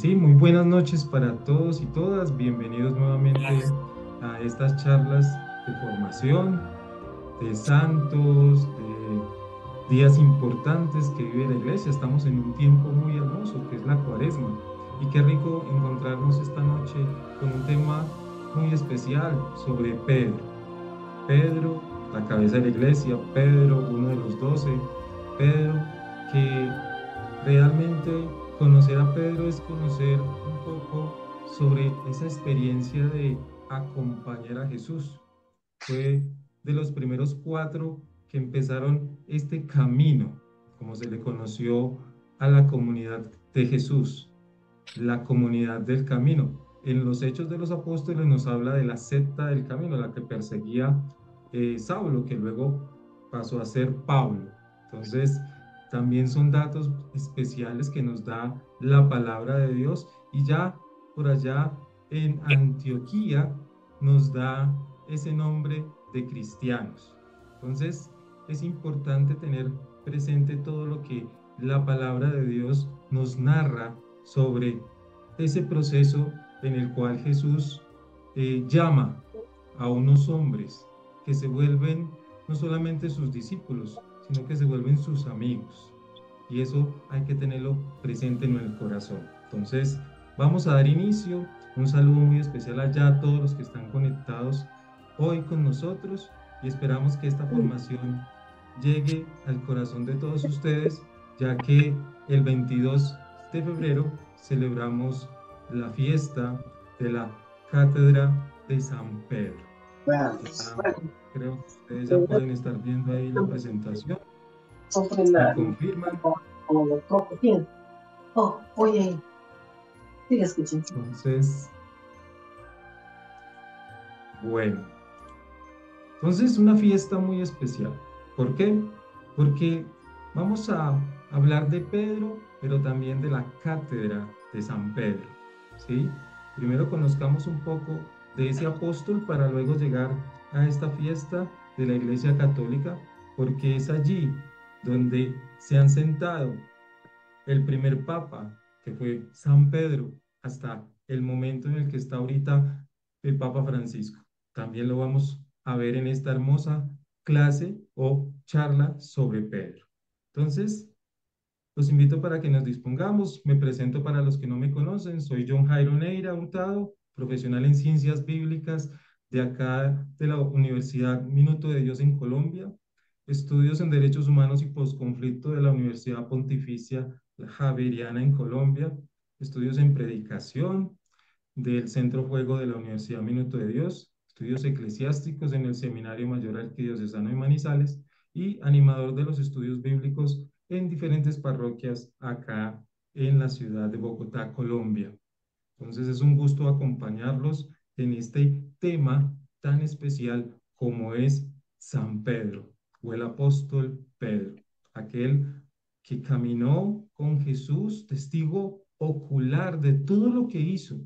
Sí, muy buenas noches para todos y todas. Bienvenidos nuevamente a estas charlas de formación, de santos, de días importantes que vive la iglesia. Estamos en un tiempo muy hermoso que es la Cuaresma. Y qué rico encontrarnos esta noche con un tema muy especial sobre Pedro. Pedro, la cabeza de la iglesia, Pedro, uno de los 12, Pedro, que realmente conocer a Pedro es conocer un poco sobre esa experiencia de acompañar a Jesús. Fue de los primeros cuatro que empezaron este camino, como se le conoció a la comunidad de Jesús, la comunidad del camino. En los Hechos de los Apóstoles nos habla de la secta del camino, la que perseguía Saulo, que luego pasó a ser Pablo. Entonces, también son datos especiales que nos da la palabra de Dios y ya por allá en Antioquía nos da ese nombre de cristianos. Entonces, es importante tener presente todo lo que la palabra de Dios nos narra sobre ese proceso en el cual Jesús llama a unos hombres que se vuelven no solamente sus discípulos, sino que se vuelven sus amigos. Y eso hay que tenerlo presente en el corazón. Entonces, vamos a dar inicio. Un saludo muy especial allá a todos los que están conectados hoy con nosotros y esperamos que esta formación llegue al corazón de todos ustedes, ya que el 22 de febrero celebramos la fiesta de la Cátedra de San Pedro. Ya creo que ustedes ya pueden estar viendo ahí la presentación. Me confirman. Oye, sigue escuchando. Entonces, bueno, entonces una fiesta muy especial. ¿Por qué? Porque vamos a hablar de Pedro, pero también de la cátedra de San Pedro, ¿sí? Primero conozcamos un poco de ese apóstol para luego llegar a esta fiesta de la Iglesia Católica, porque es allí donde se han sentado el primer papa, que fue San Pedro, hasta el momento en el que está ahorita el Papa Francisco. También lo vamos a ver en esta hermosa clase o charla sobre Pedro. Entonces, los invito para que nos dispongamos. Me presento para los que no me conocen. Soy John Jairo Neira Hurtado, profesional en ciencias bíblicas de acá de la Universidad Minuto de Dios en Colombia. Estudios en Derechos Humanos y Postconflicto de la Universidad Pontificia Javeriana en Colombia. Estudios en Predicación del Centro Fuego de la Universidad Minuto de Dios. Estudios eclesiásticos en el Seminario Mayor Arquidiocesano de Manizales y animador de los estudios bíblicos en diferentes parroquias acá en la ciudad de Bogotá, Colombia. Entonces es un gusto acompañarlos en este tema tan especial como es San Pedro o el apóstol Pedro, aquel que caminó con Jesús, testigo ocular de todo lo que hizo,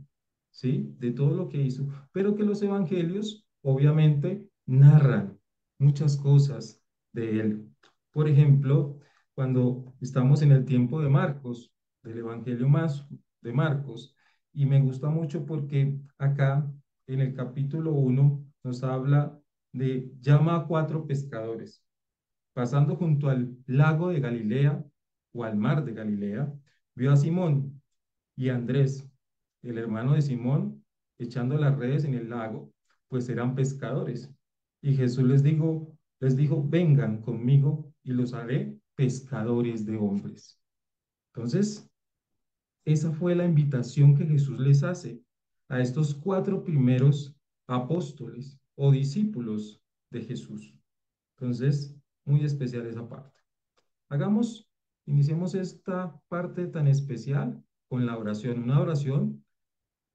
¿sí? De todo lo que hizo, pero que los evangelios obviamente narran muchas cosas de él. Por ejemplo, cuando estamos en el tiempo de Marcos, del Evangelio más de Marcos, y me gusta mucho porque acá en el capítulo 1 nos habla de llama a cuatro pescadores. Pasando junto al lago de Galilea o al mar de Galilea, vio a Simón y a Andrés, el hermano de Simón, echando las redes en el lago, pues eran pescadores. Y Jesús les dijo, vengan conmigo y los haré pescadores de hombres. Entonces, esa fue la invitación que Jesús les hace a estos cuatro primeros apóstoles o discípulos de Jesús. Entonces, muy especial esa parte. Hagamos, iniciemos esta parte tan especial con la oración, una oración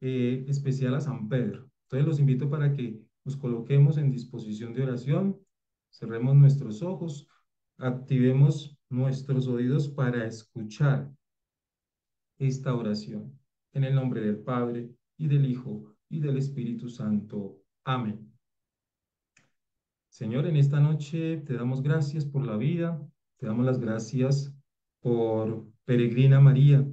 especial a San Pedro. Entonces los invito para que nos coloquemos en disposición de oración, cerremos nuestros ojos, activemos nuestros oídos para escuchar esta oración. En el nombre del Padre, y del Hijo, y del Espíritu Santo. Amén. Señor, en esta noche te damos gracias por la vida, te damos las gracias por Peregrina María,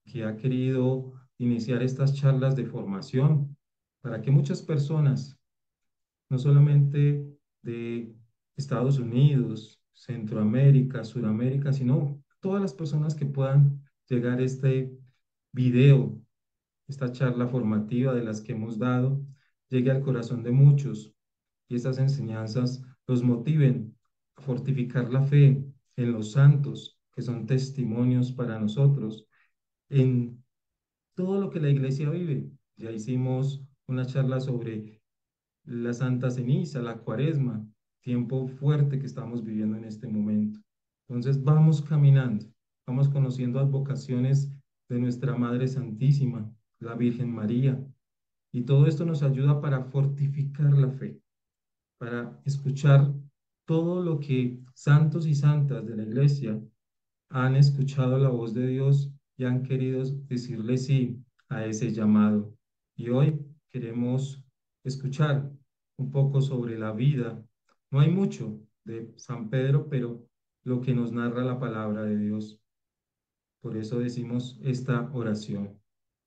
que ha querido iniciar estas charlas de formación para que muchas personas, no solamente de Estados Unidos, Centroamérica, Suramérica, sino todas las personas que puedan llegar a este video, esta charla formativa de las que hemos dado, llegue al corazón de muchos y estas enseñanzas los motiven a fortificar la fe en los santos, que son testimonios para nosotros, en todo lo que la iglesia vive. Ya hicimos una charla sobre la Santa Ceniza, la Cuaresma, tiempo fuerte que estamos viviendo en este momento. Entonces vamos caminando, vamos conociendo advocaciones de nuestra Madre Santísima, la Virgen María, y todo esto nos ayuda para fortificar la fe, para escuchar todo lo que santos y santas de la iglesia han escuchado la voz de Dios y han querido decirle sí a ese llamado. Y hoy queremos escuchar un poco sobre la vida. No hay mucho de San Pedro, pero lo que nos narra la palabra de Dios. Por eso decimos esta oración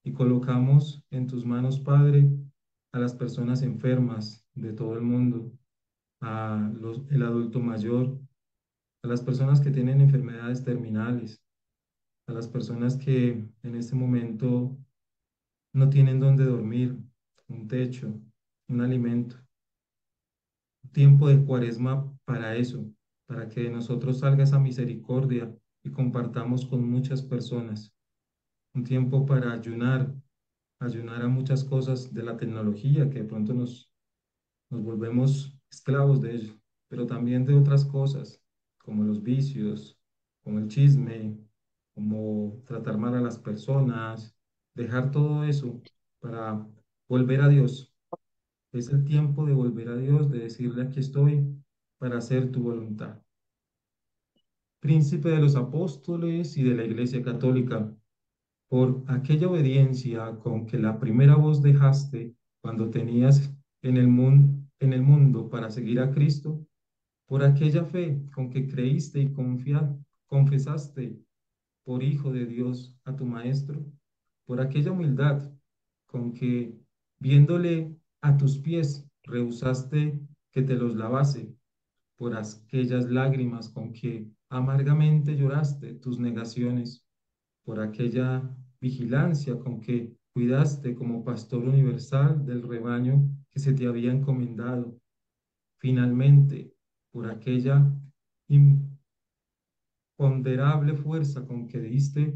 y colocamos en tus manos, Padre, a las personas enfermas de todo el mundo, el adulto mayor, a las personas que tienen enfermedades terminales, a las personas que en este momento no tienen dónde dormir, un techo, un alimento. Un tiempo de cuaresma para eso, para que de nosotros salga esa misericordia y compartamos con muchas personas. Un tiempo para ayunar, ayunar a muchas cosas de la tecnología que de pronto nos volvemos esclavos de ello, pero también de otras cosas, como los vicios, como el chisme, como tratar mal a las personas, dejar todo eso para volver a Dios. Es el tiempo de volver a Dios, de decirle aquí estoy para hacer tu voluntad. Príncipe de los apóstoles y de la Iglesia Católica, por aquella obediencia con que la primera voz dejaste cuando tenías en el mundo para seguir a Cristo, por aquella fe con que creíste y confesaste por Hijo de Dios a tu Maestro, por aquella humildad con que, viéndole a tus pies, rehusaste que te los lavase, por aquellas lágrimas con que amargamente lloraste tus negaciones, por aquella vigilancia con que cuidaste como pastor universal del rebaño que se te había encomendado. Finalmente, por aquella imponderable fuerza con que diste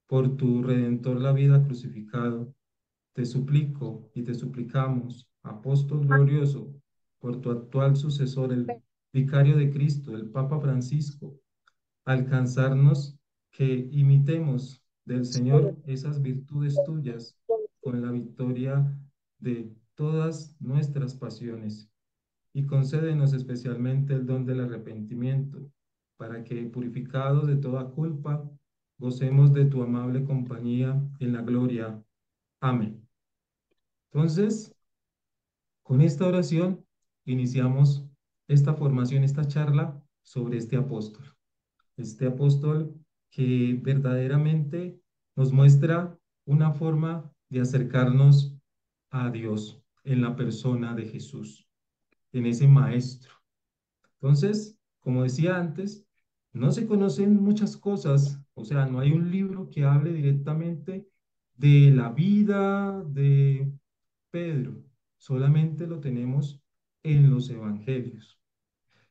por tu Redentor la vida crucificado, te suplico y te suplicamos, apóstol glorioso, por tu actual sucesor, el vicario de Cristo, el Papa Francisco, alcanzarnos que imitemos del Señor esas virtudes tuyas con la victoria de todas nuestras pasiones. Y concédenos especialmente el don del arrepentimiento, para que, purificados de toda culpa, gocemos de tu amable compañía en la gloria. Amén. Entonces, con esta oración iniciamos esta formación, esta charla sobre este apóstol que verdaderamente nos muestra una forma de acercarnos a Dios en la persona de Jesús, en ese maestro. Entonces, como decía antes, no se conocen muchas cosas, o sea, no hay un libro que hable directamente de la vida de Pedro, solamente lo tenemos en los evangelios.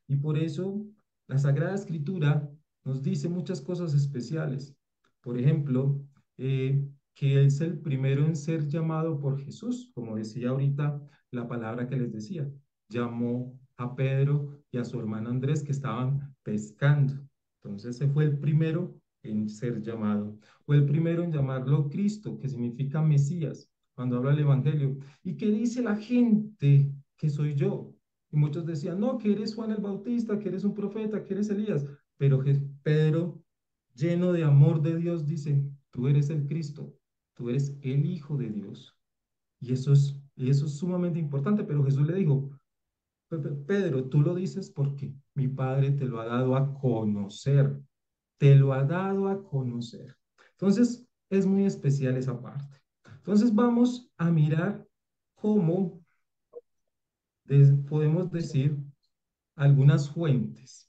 Y por eso la Sagrada Escritura nos dice muchas cosas especiales. Por ejemplo, que es el primero en ser llamado por Jesús, como decía ahorita la palabra que les decía. Llamó a Pedro y a su hermano Andrés que estaban pescando. Entonces, ese fue el primero en ser llamado. Fue el primero en llamarlo Cristo, que significa Mesías, cuando habla el Evangelio. ¿Y qué dice la gente que soy yo? Y muchos decían, no, que eres Juan el Bautista, que eres un profeta, que eres Elías. Pero Pedro, lleno de amor de Dios, dice, tú eres el Cristo, tú eres el Hijo de Dios. Y eso es sumamente importante, pero Jesús le dijo, Pedro, tú lo dices porque mi Padre te lo ha dado a conocer, te lo ha dado a conocer. Entonces, es muy especial esa parte. Entonces vamos a mirar cómo podemos decir algunas fuentes.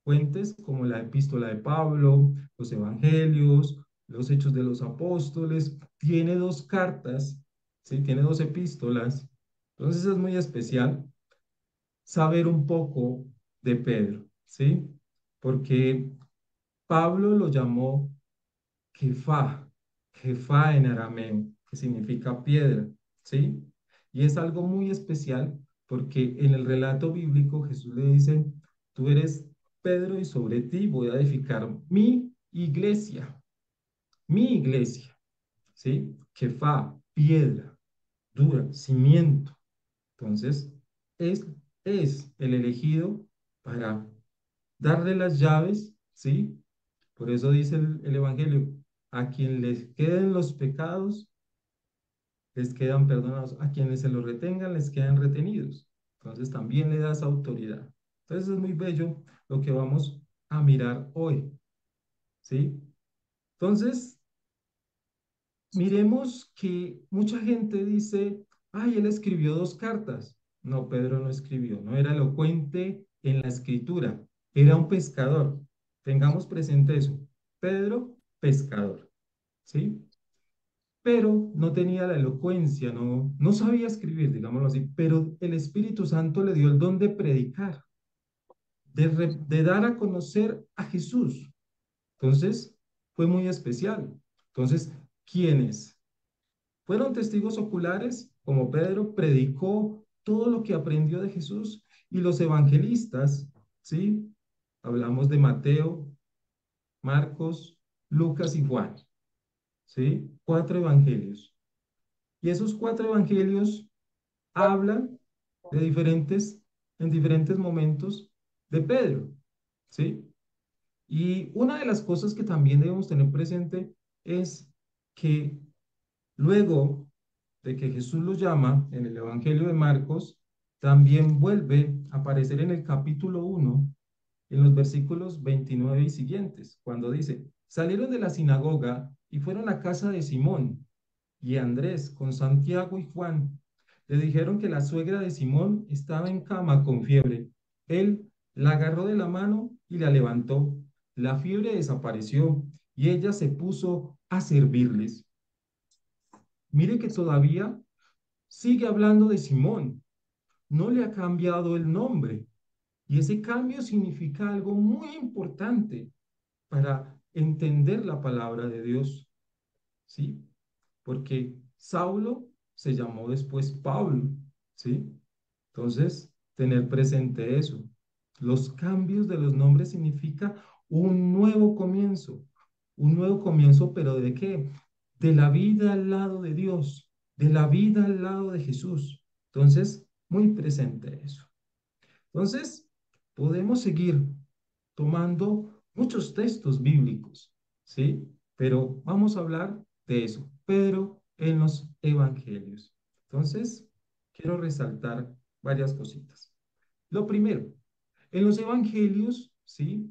Fuentes como la epístola de Pablo, los evangelios, los hechos de los apóstoles. Tiene dos cartas, ¿sí? Tiene dos epístolas. Entonces es muy especial saber un poco de Pedro, ¿sí? Porque Pablo lo llamó Kefá, Kefá en arameo, que significa piedra, ¿sí? Y es algo muy especial porque en el relato bíblico Jesús le dice, tú eres Pedro y sobre ti voy a edificar mi iglesia, ¿sí? Kefá, piedra, dura, cimiento. Entonces, es, es el elegido para darle las llaves, ¿sí? Por eso dice el Evangelio, a quien les queden los pecados, les quedan perdonados, a quienes se los retengan, les quedan retenidos. Entonces también le das autoridad. Entonces es muy bello lo que vamos a mirar hoy, ¿sí? Entonces, miremos que mucha gente dice, ay, él escribió dos cartas. No, Pedro no escribió, no era elocuente en la escritura, era un pescador. Tengamos presente eso. Pedro, pescador, ¿sí? Pero no tenía la elocuencia, no sabía escribir, digámoslo así, pero el Espíritu Santo le dio el don de predicar, de dar a conocer a Jesús. Entonces, fue muy especial. Entonces, ¿quiénes fueron testigos oculares? Como Pedro predicó todo lo que aprendió de Jesús y los evangelistas, ¿sí? Hablamos de Mateo, Marcos, Lucas y Juan, ¿sí? Cuatro evangelios. Y esos cuatro evangelios hablan de en diferentes momentos de Pedro, ¿sí? Y una de las cosas que también debemos tener presente es que luego de que Jesús los llama en el Evangelio de Marcos, también vuelve a aparecer en el capítulo 1, en los versículos 29 y siguientes, cuando dice, salieron de la sinagoga y fueron a casa de Simón y Andrés con Santiago y Juan. Le dijeron que la suegra de Simón estaba en cama con fiebre. Él la agarró de la mano y la levantó. La fiebre desapareció y ella se puso a servirles. Mire que todavía sigue hablando de Simón. No le ha cambiado el nombre. Y ese cambio significa algo muy importante para entender la palabra de Dios, ¿sí? Porque Saulo se llamó después Pablo, ¿sí? Entonces, tener presente eso. Los cambios de los nombres significa un nuevo comienzo, pero ¿de qué? De la vida al lado de Dios, de la vida al lado de Jesús. Entonces, muy presente eso. Entonces, podemos seguir tomando muchos textos bíblicos, ¿sí? Pero vamos a hablar de eso, Pedro en los evangelios. Entonces, quiero resaltar varias cositas. Lo primero, en los evangelios, ¿sí?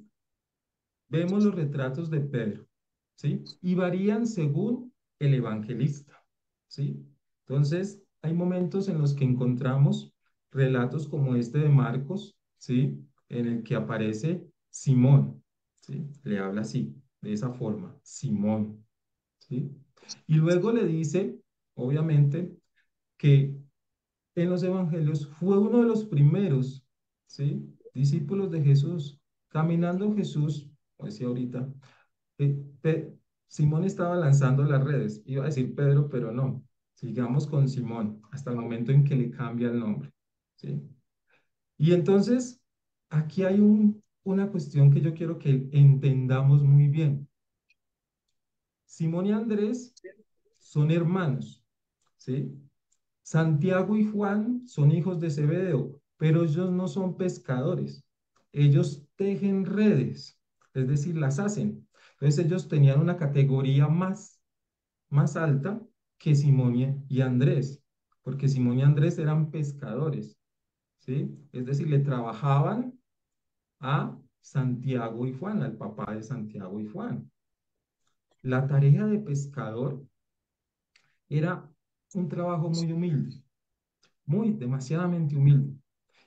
Vemos los retratos de Pedro, ¿sí? Y varían según el evangelista, ¿sí? Entonces, hay momentos en los que encontramos relatos como este de Marcos, ¿sí? En el que aparece Simón, ¿sí? Le habla así, de esa forma, Simón, ¿sí? Y luego le dice, obviamente, que en los evangelios fue uno de los primeros, ¿sí? Discípulos de Jesús. Caminando Jesús, como decía ahorita, Simón estaba lanzando las redes. Iba a decir Pedro, pero no. Sigamos con Simón hasta el momento en que le cambia el nombre, ¿sí? Y entonces, aquí hay una cuestión que yo quiero que entendamos muy bien. Simón y Andrés son hermanos, ¿sí? Santiago y Juan son hijos de Zebedeo, pero ellos no son pescadores. Ellos tejen redes, es decir, las hacen. Entonces ellos tenían una categoría más alta que Simón y Andrés, porque Simón y Andrés eran pescadores, ¿sí? Es decir, le trabajaban a Santiago y Juan, al papá de Santiago y Juan. La tarea de pescador Era un trabajo muy humilde, muy demasiadamente humilde.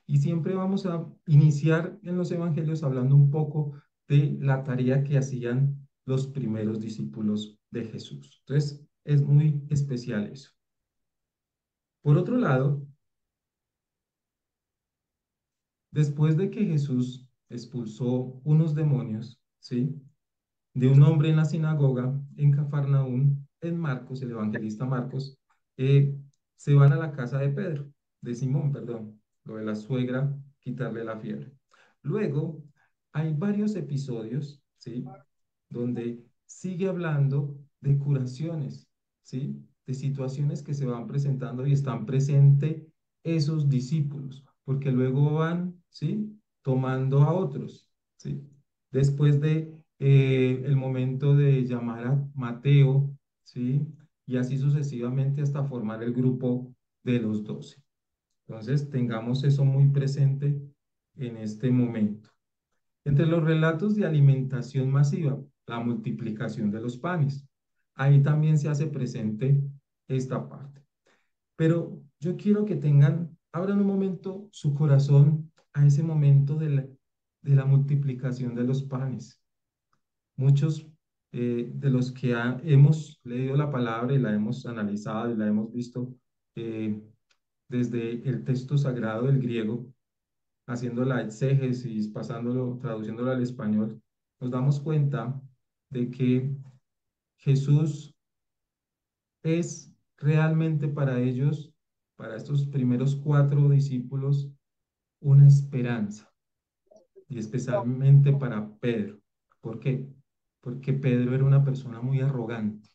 Y siempre vamos a iniciar en los evangelios hablando un poco de la tarea que hacían los primeros discípulos de Jesús. Entonces, es muy especial eso. Por otro lado, después de que Jesús expulsó unos demonios, ¿sí? De un hombre en la sinagoga en Cafarnaún, en Marcos, el evangelista Marcos, eh, se van a la casa de Pedro, de Simón, perdón, lo de la suegra, quitarle la fiebre. Luego, hay varios episodios, ¿sí? Donde sigue hablando de curaciones, ¿sí? De situaciones que se van presentando y están presentes esos discípulos, porque luego van, ¿sí? Tomando a otros, ¿sí? Después de el momento de llamar a Mateo, ¿sí? Y así sucesivamente hasta formar el grupo de los 12. Entonces, tengamos eso muy presente en este momento. Entre los relatos de alimentación masiva, la multiplicación de los panes. Ahí también se hace presente esta parte. Pero yo quiero que tengan, abran un momento su corazón a ese momento de la multiplicación de los panes. Muchos de los que hemos leído la palabra y la hemos analizado y la hemos visto eh, desde el texto sagrado del griego, haciendo la exégesis, pasándolo, traduciéndolo al español, nos damos cuenta de que Jesús es realmente para ellos, para estos primeros cuatro discípulos, una esperanza, y especialmente para Pedro. ¿Por qué? Porque Pedro era una persona muy arrogante.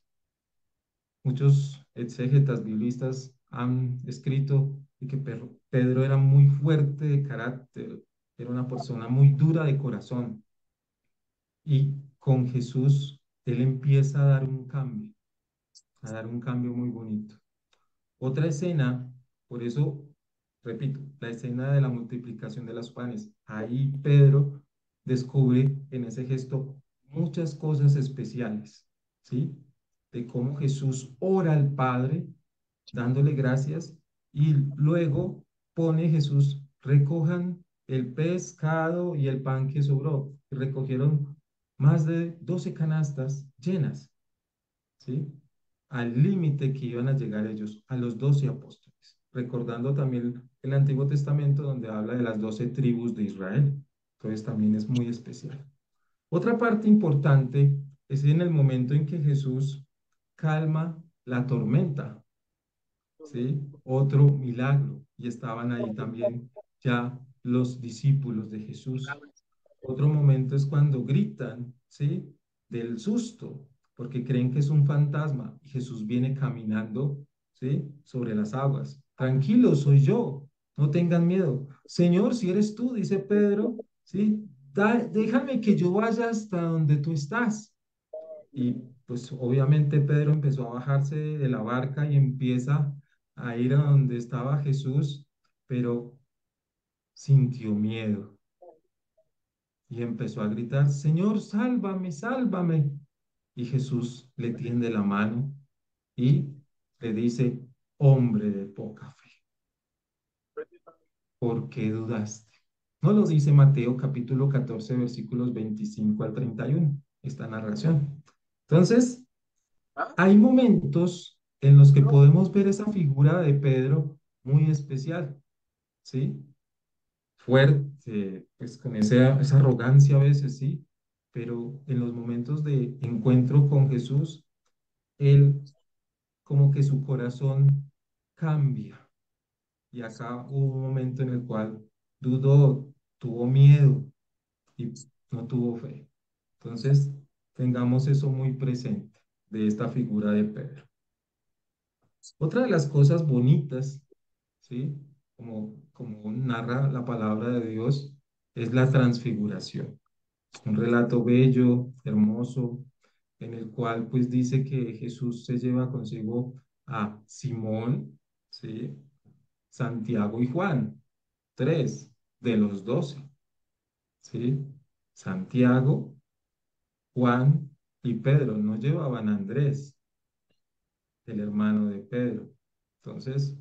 Muchos exégetas biblistas han escrito de que Pedro era muy fuerte de carácter, era una persona muy dura de corazón. Y con Jesús, Él empieza a dar un cambio muy bonito. Otra escena, por eso, repito, la escena de la multiplicación de los panes. Ahí Pedro descubre en ese gesto muchas cosas especiales, ¿sí? De cómo Jesús ora al Padre dándole gracias y luego pone Jesús, recojan el pescado y el pan que sobró. Y recogieron más de 12 canastas llenas, ¿sí? Al límite que iban a llegar ellos, a los 12 apóstoles. Recordando también el Antiguo Testamento donde habla de las 12 tribus de Israel. Entonces también es muy especial. Otra parte importante es en el momento en que Jesús calma la tormenta. ¿Sí? Otro milagro. Y estaban ahí también ya los discípulos de Jesús. Otro momento es cuando gritan, ¿sí? Del susto, porque creen que es un fantasma y Jesús viene caminando, ¿sí? Sobre las aguas. Tranquilo, soy yo, no tengan miedo. Señor, si eres tú, dice Pedro, ¿sí? Déjame que yo vaya hasta donde tú estás. Y pues obviamente Pedro empezó a bajarse de la barca y empieza a ir a donde estaba Jesús, pero sintió miedo y empezó a gritar, Señor, sálvame, sálvame. Y Jesús le tiende la mano y le dice, hombre de poca fe, ¿por qué dudaste? No lo dice Mateo capítulo 14 versículos 25 al 31 esta narración. Entonces, hay momentos en los que podemos ver esa figura de Pedro muy especial, ¿sí? Fuerte, pues con esa arrogancia a veces, ¿sí? Pero en los momentos de encuentro con Jesús, él como que su corazón cambia. Y acá hubo un momento en el cual dudó, tuvo miedo y no tuvo fe. Entonces, tengamos eso muy presente de esta figura de Pedro. Otra de las cosas bonitas, ¿sí? Como narra la palabra de Dios, es la transfiguración. Un relato bello, hermoso, en el cual pues dice que Jesús se lleva consigo a Simón, ¿sí? Santiago y Juan, tres de los 12, ¿sí? Santiago, Juan y Pedro, no llevaban a Andrés, el hermano de Pedro. Entonces,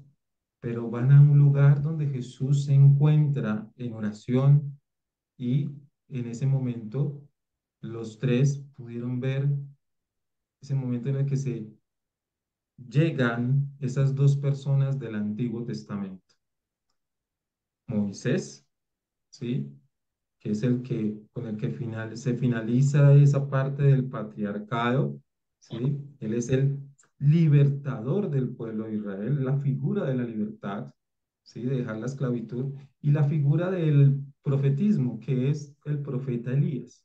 pero van a un lugar donde Jesús se encuentra en oración y en ese momento los tres pudieron ver ese momento en el que se llegan esas dos personas del Antiguo Testamento. Moisés, ¿sí? Que es el que, con el que se finaliza esa parte del patriarcado, ¿sí? Él es el libertador del pueblo de Israel, la figura de la libertad, ¿sí? De dejar la esclavitud, y la figura del profetismo, que es el profeta Elías.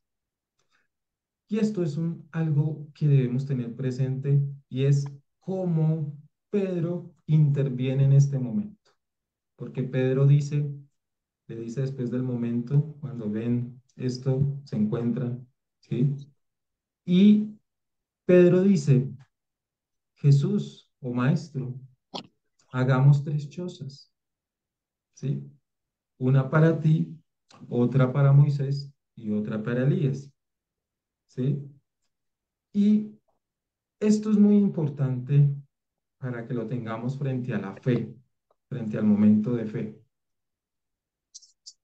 Y esto es algo que debemos tener presente y es cómo Pedro interviene en este momento. Porque Pedro dice, le dice después del momento, cuando ven esto, se encuentran, ¿sí? Y Pedro dice, Jesús o Maestro, hagamos tres chozas, ¿sí? Una para ti, otra para Moisés y otra para Elías, ¿sí? Y esto es muy importante para que lo tengamos frente a la fe, frente al momento de fe.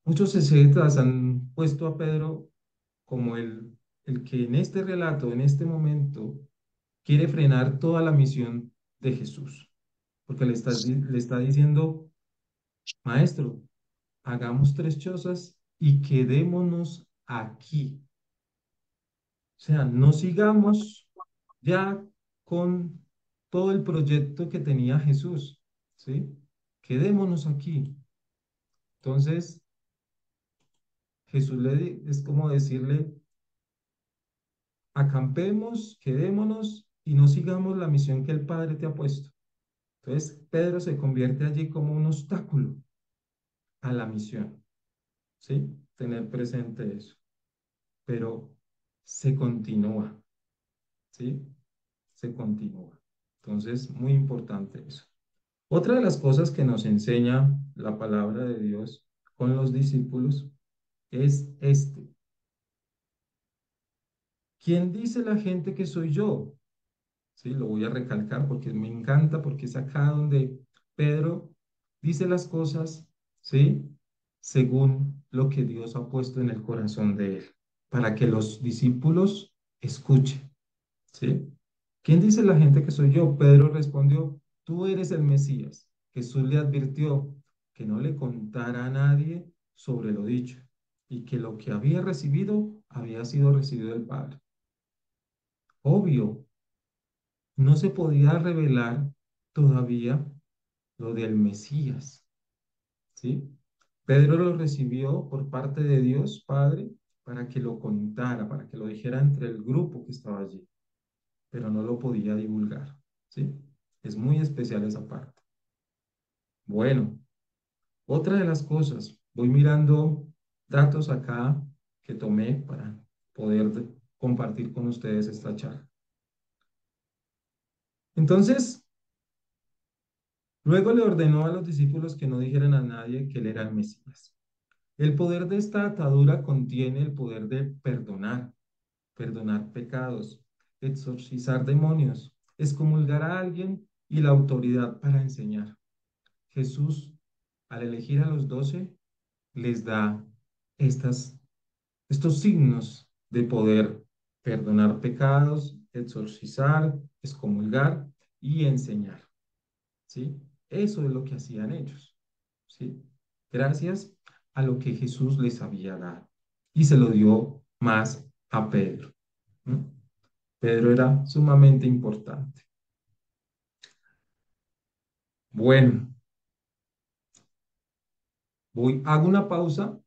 Muchos escritos han puesto a Pedro como el que en este relato, en este momento, quiere frenar toda la misión de Jesús, porque le está diciendo, Maestro, hagamos tres chozas y quedémonos aquí. O sea, no sigamos ya con todo el proyecto que tenía Jesús, ¿sí? Quedémonos aquí. Entonces, es como decirle, acampemos, quedémonos y no sigamos la misión que el Padre te ha puesto. Entonces, Pedro se convierte allí como un obstáculo a la misión, ¿sí? Tener presente eso. Pero se continúa, ¿sí? Se continúa. Entonces, muy importante eso. Otra de las cosas que nos enseña la palabra de Dios con los discípulos es este. ¿Quién dice la gente que soy yo? Sí, lo voy a recalcar porque me encanta, porque es acá donde Pedro dice las cosas, ¿sí? Según lo que Dios ha puesto en el corazón de él, para que los discípulos escuchen, ¿sí? ¿Quién dice la gente que soy yo? Pedro respondió, tú eres el Mesías. Jesús le advirtió que no le contara a nadie sobre lo dicho y que lo que había sido recibido del Padre. Obvio, no se podía revelar todavía lo del Mesías, ¿sí? Pedro lo recibió por parte de Dios Padre para que lo contara, para que lo dijera entre el grupo que estaba allí, pero no lo podía divulgar, ¿sí? Es muy especial esa parte. Bueno, otra de las cosas, voy mirando datos acá que tomé para poder compartir con ustedes esta charla. Entonces, luego le ordenó a los discípulos que no dijeran a nadie que él era el Mesías. El poder de esta atadura contiene el poder de perdonar, perdonar pecados, exorcizar demonios, excomulgar a alguien y la autoridad para enseñar. Jesús, al elegir a los 12, les da estas, estos signos de poder perdonar pecados, exorcizar, excomulgar y enseñar. ¿Sí? Eso es lo que hacían ellos, ¿sí? Gracias a lo que Jesús les había dado. Y se lo dio más a Pedro. ¿No? Pedro era sumamente importante. Bueno, hago una pausa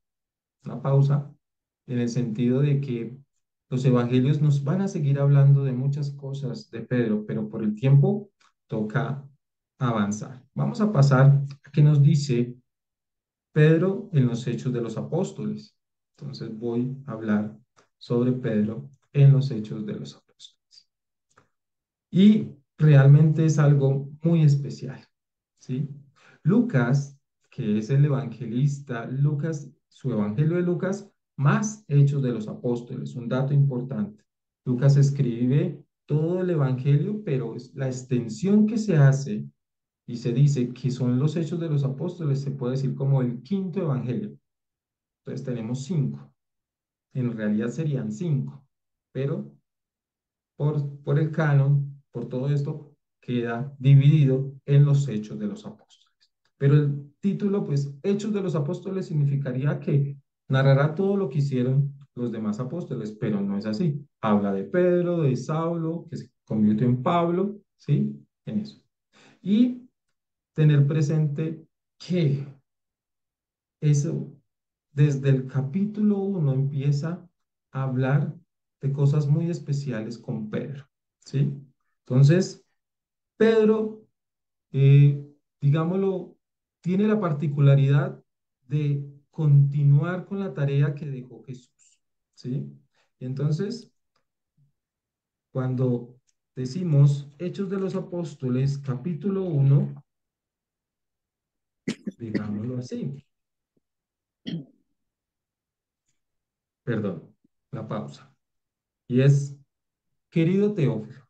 en el sentido de que los evangelios nos van a seguir hablando de muchas cosas de Pedro, pero por el tiempo toca avanzar. Vamos a pasar a que nos dice Pedro en los Hechos de los Apóstoles. Entonces voy a hablar sobre Pedro en los Hechos de los Apóstoles. Y realmente es algo muy especial, ¿sí? Lucas, que es el evangelista, Lucas, su evangelio de Lucas, más Hechos de los Apóstoles, un dato importante. Lucas escribe todo el Evangelio, pero es la extensión que se hace y se dice que son los Hechos de los Apóstoles, se puede decir como el quinto Evangelio. Entonces tenemos cinco, en realidad serían cinco, pero por el canon, por todo esto, queda dividido en los Hechos de los Apóstoles. Pero el título, pues, Hechos de los Apóstoles significaría que narrará todo lo que hicieron los demás apóstoles, pero no es así. Habla de Pedro, de Saulo, que se convirtió en Pablo, ¿sí? En eso. Y tener presente que eso, desde el capítulo 1 empieza a hablar de cosas muy especiales con Pedro, ¿sí? Entonces, Pedro, eh, digámoslo, tiene la particularidad de continuar con la tarea que dejó Jesús, ¿sí? Y entonces, cuando decimos Hechos de los Apóstoles, capítulo 1, digámoslo así, perdón, la pausa. Y es, querido Teófilo,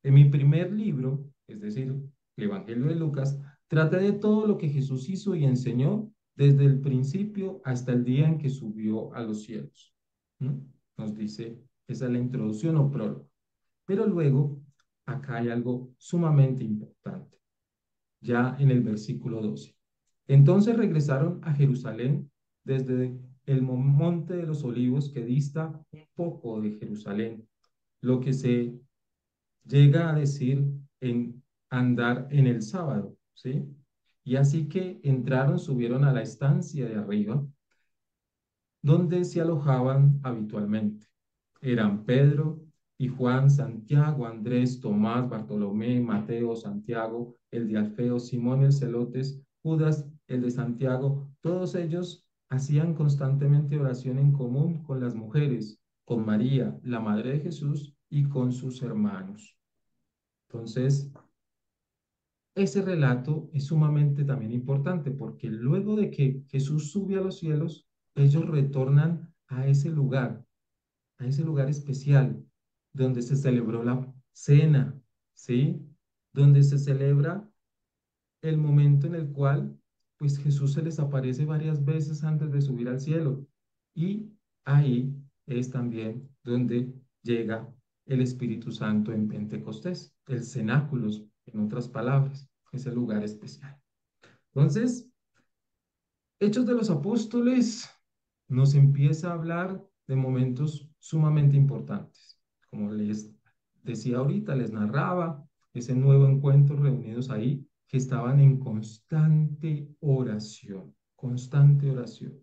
en mi primer libro, es decir, el Evangelio de Lucas, trata de todo lo que Jesús hizo y enseñó desde el principio hasta el día en que subió a los cielos. ¿Mm? Nos dice, esa es la introducción o prólogo. Pero luego, acá hay algo sumamente importante, ya en el versículo 12. Entonces regresaron a Jerusalén desde el monte de los olivos que dista un poco de Jerusalén, lo que se llega a decir en andar en el sábado, ¿sí? Y así que entraron, subieron a la estancia de arriba, donde se alojaban habitualmente. Eran Pedro y Juan, Santiago, Andrés, Tomás, Bartolomé, Mateo, Santiago, el de Alfeo, Simón el Celotes, Judas, el de Santiago. Todos ellos hacían constantemente oración en común con las mujeres, con María, la madre de Jesús, y con sus hermanos. Entonces, ese relato es sumamente también importante porque luego de que Jesús sube a los cielos, ellos retornan a ese lugar especial donde se celebró la cena, ¿sí? Donde se celebra el momento en el cual pues Jesús se les aparece varias veces antes de subir al cielo. Y ahí es también donde llega el Espíritu Santo en Pentecostés, el cenáculos, en otras palabras, ese lugar especial. Entonces, Hechos de los Apóstoles nos empieza a hablar de momentos sumamente importantes. Como les decía ahorita, les narraba ese nuevo encuentro reunidos ahí que estaban en constante oración, constante oración.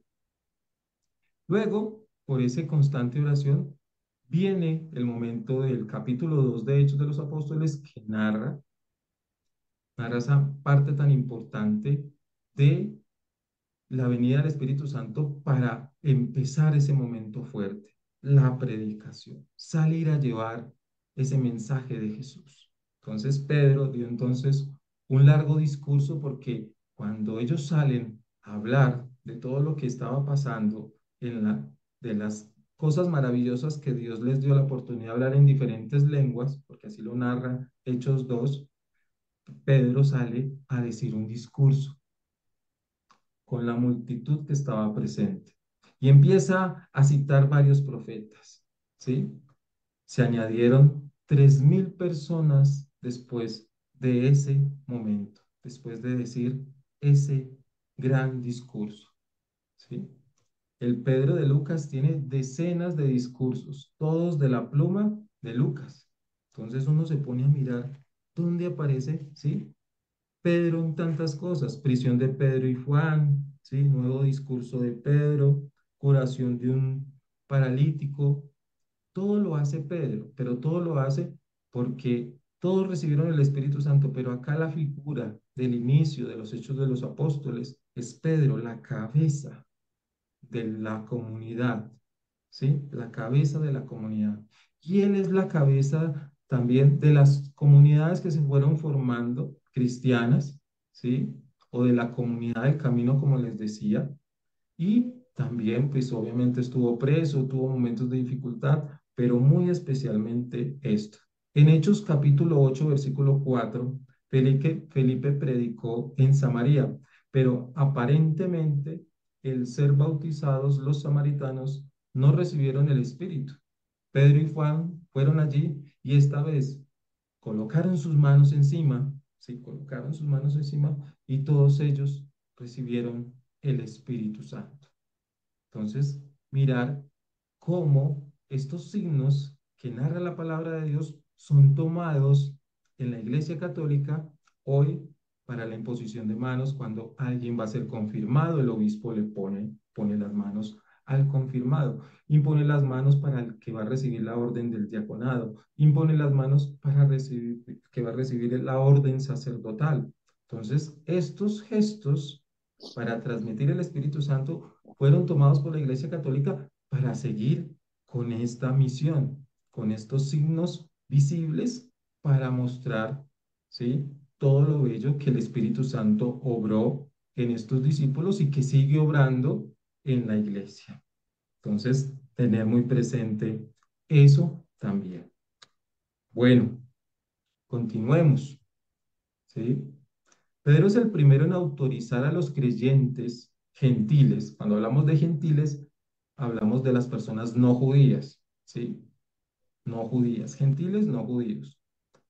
Luego, por esa constante oración, viene el momento del capítulo 2 de Hechos de los Apóstoles que narra esa parte tan importante de la venida del Espíritu Santo para empezar ese momento fuerte, la predicación, salir a llevar ese mensaje de Jesús. Entonces Pedro dio entonces un largo discurso porque cuando ellos salen a hablar de todo lo que estaba pasando de las cosas maravillosas que Dios les dio la oportunidad de hablar en diferentes lenguas, porque así lo narra Hechos 2, Pedro sale a decir un discurso con la multitud que estaba presente. Y empieza a citar varios profetas, ¿sí? Se añadieron 3.000 personas después de ese momento, después de decir ese gran discurso, ¿sí? El Pedro de Lucas tiene decenas de discursos, todos de la pluma de Lucas. Entonces uno se pone a mirar dónde aparece, ¿sí? Pedro en tantas cosas, prisión de Pedro y Juan, ¿sí? Nuevo discurso de Pedro, curación de un paralítico, todo lo hace Pedro, pero todo lo hace porque todos recibieron el Espíritu Santo, pero acá la figura del inicio de los Hechos de los Apóstoles es Pedro, la cabeza de la comunidad, ¿sí? La cabeza de la comunidad. Y él es la cabeza también de las comunidades que se fueron formando cristianas, ¿sí? O de la comunidad del camino, como les decía. Y también, pues obviamente estuvo preso, tuvo momentos de dificultad, pero muy especialmente esto. En Hechos capítulo 8 versículo 4, Felipe predicó en Samaria, pero aparentemente el ser bautizados los samaritanos no recibieron el Espíritu. Pedro y Juan fueron allí y esta vez colocaron sus manos encima, sí, colocaron sus manos encima y todos ellos recibieron el Espíritu Santo. Entonces, mirar cómo estos signos que narra la palabra de Dios son tomados en la Iglesia Católica hoy para la imposición de manos. Cuando alguien va a ser confirmado, el obispo pone las manos al confirmado, impone las manos para el que va a recibir la orden del diaconado, impone las manos para recibir, que va a recibir la orden sacerdotal. Entonces, estos gestos para transmitir el Espíritu Santo fueron tomados por la Iglesia Católica para seguir con esta misión, con estos signos visibles para mostrar, ¿sí?, todo lo bello que el Espíritu Santo obró en estos discípulos y que sigue obrando en la iglesia. Entonces, tener muy presente eso también. Bueno, continuemos, ¿sí? Pedro es el primero en autorizar a los creyentes gentiles. Cuando hablamos de gentiles, hablamos de las personas no judías, ¿sí? No judías, gentiles no judíos.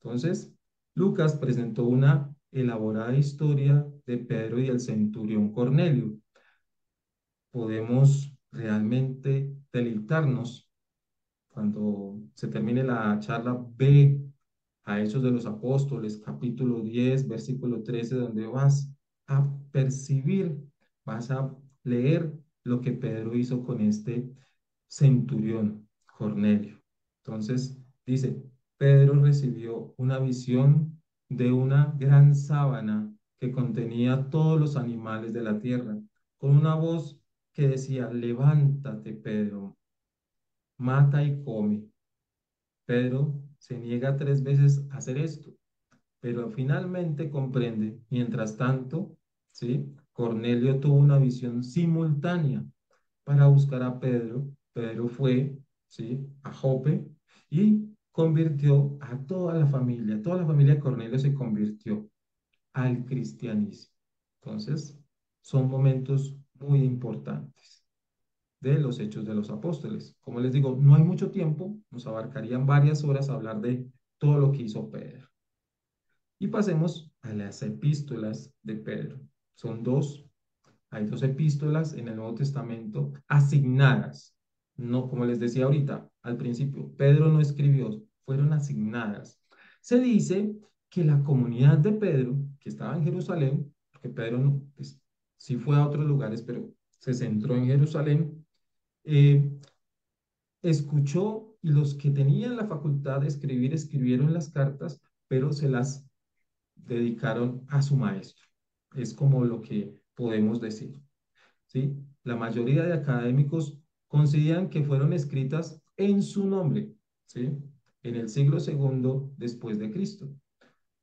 Entonces, Lucas presentó una elaborada historia de Pedro y el centurión Cornelio. Podemos realmente deleitarnos cuando se termine la charla, ve a Hechos de los Apóstoles, capítulo 10 versículo 13, donde vas a percibir, vas a leer lo que Pedro hizo con este centurión, Cornelio. Entonces, dice, Pedro recibió una visión de una gran sábana que contenía todos los animales de la tierra, con una voz que decía, levántate, Pedro, mata y come. Pedro se niega 3 veces a hacer esto, pero finalmente comprende. Mientras tanto, ¿sí? Cornelio tuvo una visión simultánea para buscar a Pedro. Pedro fue, ¿sí?, a Jope y convirtió a toda la familia de Cornelio se convirtió al cristianismo. Entonces, son momentos muy importantes de los Hechos de los Apóstoles. Como les digo, no hay mucho tiempo, nos abarcarían varias horas hablar de todo lo que hizo Pedro. Y pasemos a las epístolas de Pedro. Son dos, hay dos epístolas en el Nuevo Testamento asignadas. No, como les decía ahorita, al principio, Pedro no escribió, fueron asignadas. Se dice que la comunidad de Pedro, que estaba en Jerusalén, porque Pedro no, pues, sí fue a otros lugares, pero se centró en Jerusalén, eh, escuchó y los que tenían la facultad de escribir escribieron las cartas, pero se las dedicaron a su maestro. Es como lo que podemos decir, ¿sí? La mayoría de académicos consideran que fueron escritas en su nombre, ¿sí? En el siglo segundo después de Cristo.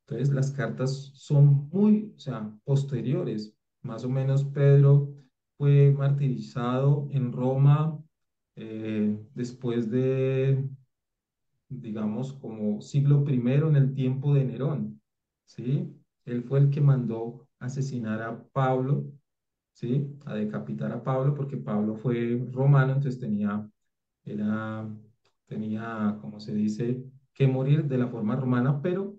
Entonces, las cartas son muy, o sea, posteriores. Más o menos Pedro fue martirizado en Roma después de, digamos, como siglo primero en el tiempo de Nerón, ¿sí? Él fue el que mandó asesinar a Pablo, ¿sí? A decapitar a Pablo porque Pablo fue romano, entonces era, tenía, como se dice, que morir de la forma romana, pero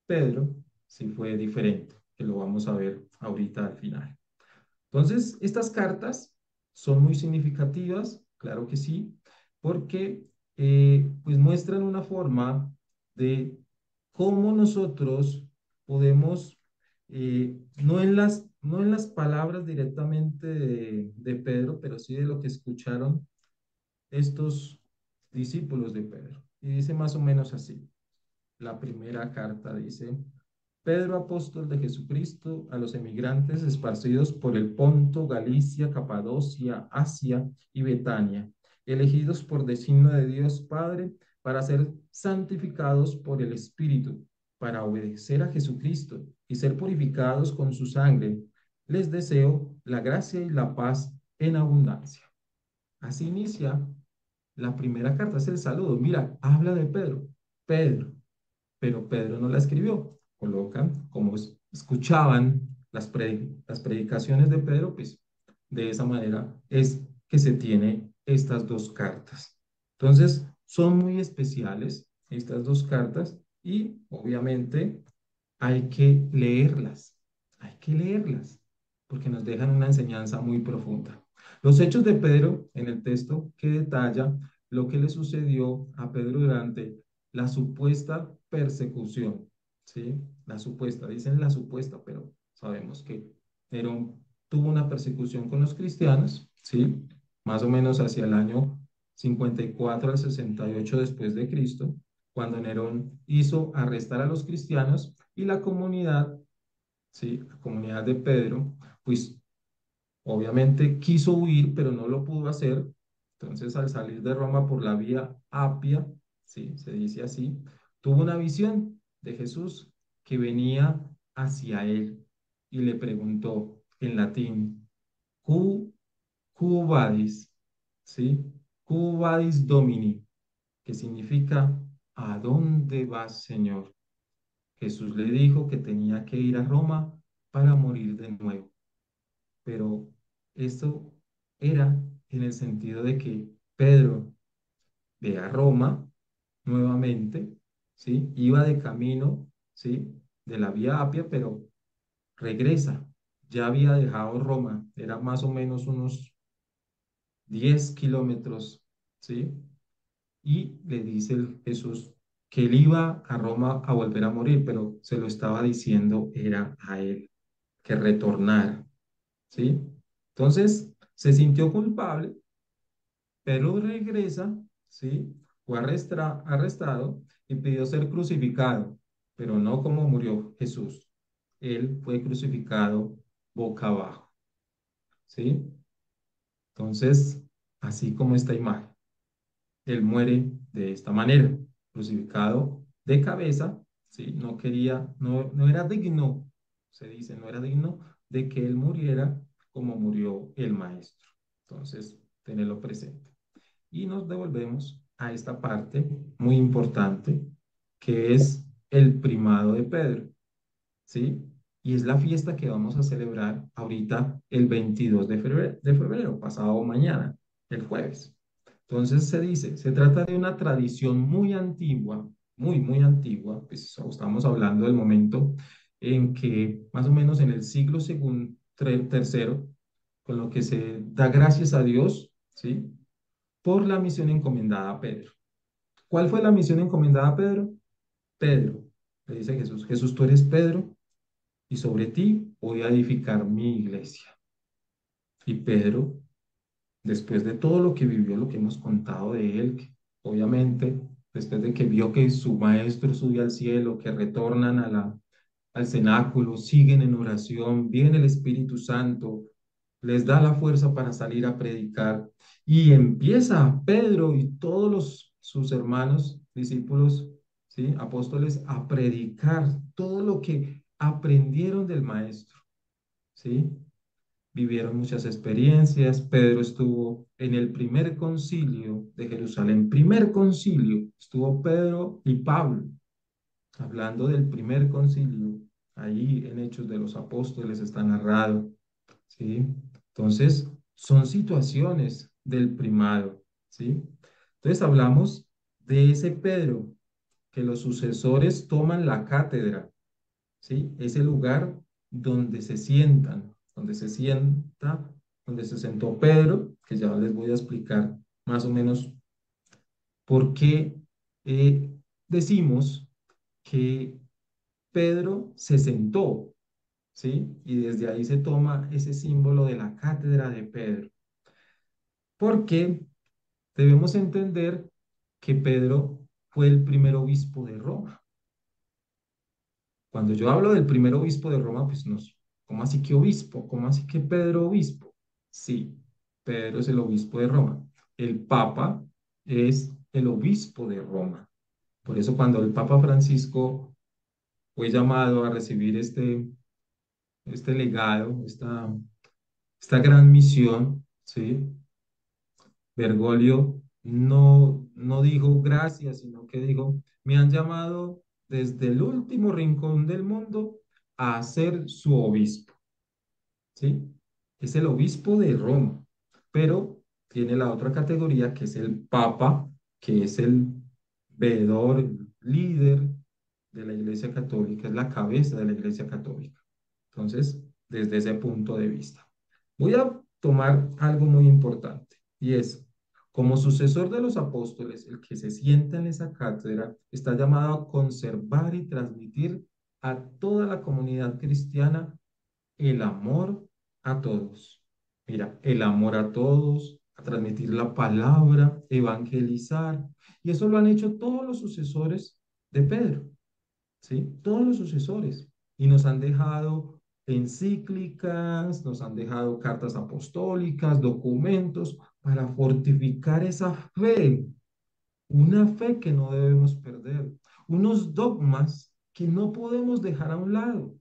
Pedro sí fue diferente, que lo vamos a ver ahorita al final. Entonces, estas cartas son muy significativas, claro que sí, porque pues muestran una forma de cómo nosotros podemos, no en las palabras directamente de Pedro, pero sí de lo que escucharon estos discípulos de Pedro. Y dice más o menos así. La primera carta dice, Pedro, apóstol de Jesucristo, a los emigrantes esparcidos por el Ponto, Galicia, Capadocia, Asia y Betania, elegidos por designio de Dios Padre para ser santificados por el Espíritu, para obedecer a Jesucristo y ser purificados con su sangre. Les deseo la gracia y la paz en abundancia. Así inicia la primera carta, es el saludo. Mira, habla de Pedro. Pedro, pero Pedro no la escribió. Colocan, como escuchaban las predicaciones de Pedro, pues de esa manera es que se tiene estas dos cartas. Entonces, son muy especiales estas dos cartas y obviamente hay que leerlas, porque nos dejan una enseñanza muy profunda. Los hechos de Pedro en el texto que detalla lo que le sucedió a Pedro durante la supuesta persecución, ¿sí? La supuesta, dicen la supuesta, pero sabemos que Nerón tuvo una persecución con los cristianos, ¿sí? Más o menos hacia el año 54 al 68 después de Cristo, cuando Nerón hizo arrestar a los cristianos y la comunidad, ¿sí? La comunidad de Pedro, pues obviamente quiso huir, pero no lo pudo hacer. Entonces, al salir de Roma por la vía Apia, ¿sí? Se dice así, tuvo una visión de Jesús que venía hacia él y le preguntó en latín, Cu, Quo vadis? ¿Sí? Quo vadis Domini, que significa, ¿a dónde vas, Señor? Jesús le dijo que tenía que ir a Roma para morir de nuevo, pero esto era en el sentido de que Pedro ve a Roma nuevamente, ¿sí? Iba de camino, ¿sí? De la vía Apia, pero regresa. Ya había dejado Roma, era más o menos unos 10 kilómetros, ¿sí? Y le dice Jesús que él iba a Roma a volver a morir, pero se lo estaba diciendo era a él, que retornara, ¿sí? Entonces se sintió culpable, pero regresa, ¿sí? Fue arrestado y pidió ser crucificado, pero no como murió Jesús. Él fue crucificado boca abajo, ¿sí? Entonces, así como esta imagen. Él muere de esta manera, crucificado de cabeza, ¿sí? No quería, no era digno, se dice, no era digno de que él muriera como murió el maestro. Entonces, tenerlo presente. Y nos devolvemos a esta parte muy importante, que es el primado de Pedro, ¿sí? Y es la fiesta que vamos a celebrar ahorita el 22 de febrero, pasado mañana, el jueves. Entonces se dice, se trata de una tradición muy antigua, muy antigua, pues estamos hablando del momento en que más o menos en el siglo tercero, con lo que se da gracias a Dios, ¿sí? Por la misión encomendada a Pedro. ¿Cuál fue la misión encomendada a Pedro? Pedro, le dice Jesús, Jesús, tú eres Pedro y sobre ti voy a edificar mi iglesia. Y Pedro, después de todo lo que vivió, lo que hemos contado de él, que obviamente, después de que vio que su maestro sube al cielo, que retornan al cenáculo, siguen en oración, viene el Espíritu Santo, les da la fuerza para salir a predicar y empieza Pedro y todos sus hermanos, discípulos, ¿sí? Apóstoles, a predicar todo lo que aprendieron del maestro, ¿sí? Vivieron muchas experiencias. Pedro estuvo en el primer concilio de Jerusalén. Primer concilio, estuvo Pedro y Pablo, hablando del primer concilio. Ahí en Hechos de los Apóstoles está narrado, ¿sí? Entonces, son situaciones del primado, ¿sí? Entonces hablamos de ese Pedro, que los sucesores toman la cátedra, ¿sí? Ese lugar donde se sientan, donde se sienta, donde se sentó Pedro, que ya les voy a explicar más o menos por qué decimos que Pedro se sentó, ¿sí? Y desde ahí se toma ese símbolo de la cátedra de Pedro, porque debemos entender que Pedro fue el primer obispo de Roma. Cuando yo hablo del primer obispo de Roma, pues nos, ¿cómo así que obispo? ¿Cómo así que Pedro obispo? Sí, Pedro es el obispo de Roma. El Papa es el obispo de Roma. Por eso cuando el Papa Francisco fue llamado a recibir este legado, esta gran misión, ¿sí? Bergoglio no dijo gracias, sino que dijo, me han llamado desde el último rincón del mundo a ser su obispo, ¿sí? Es el obispo de Roma, pero tiene la otra categoría que es el papa, que es el veedor, el líder de la Iglesia Católica, es la cabeza de la Iglesia Católica. Entonces, desde ese punto de vista. Voy a tomar algo muy importante y es, como sucesor de los apóstoles, el que se sienta en esa cátedra está llamado a conservar y transmitir a toda la comunidad cristiana el amor a todos. Mira, el amor a todos, a transmitir la palabra, evangelizar. Y eso lo han hecho todos los sucesores de Pedro, ¿sí? Todos los sucesores. Y nos han dejado encíclicas, nos han dejado cartas apostólicas, documentos para fortificar esa fe, una fe que no debemos perder, unos dogmas que no podemos dejar a un lado.